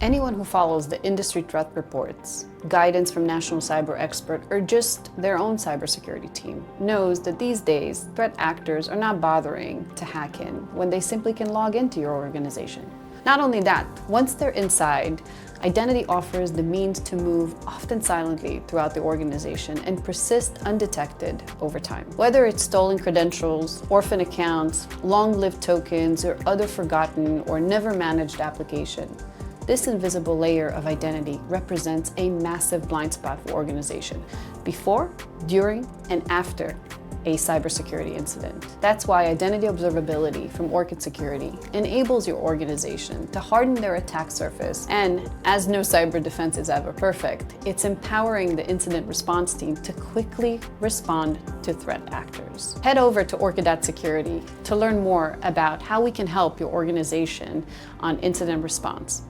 Anyone who follows the industry threat reports, guidance from national cyber expert, or just their own cybersecurity team knows that these days, threat actors are not bothering to hack in when they simply can log into your organization. Not only that, once they're inside, identity offers the means to move, often silently, throughout the organization and persist undetected over time. Whether it's stolen credentials, orphan accounts, long-lived tokens, or other forgotten or never managed application, this invisible layer of identity represents a massive blind spot for organization before, during, and after a cybersecurity incident. That's why identity observability from Orchid Security enables your organization to harden their attack surface. And as no cyber defense is ever perfect, it's empowering the incident response team to quickly respond to threat actors. Head over to Orchid.security to learn more about how we can help your organization on incident response.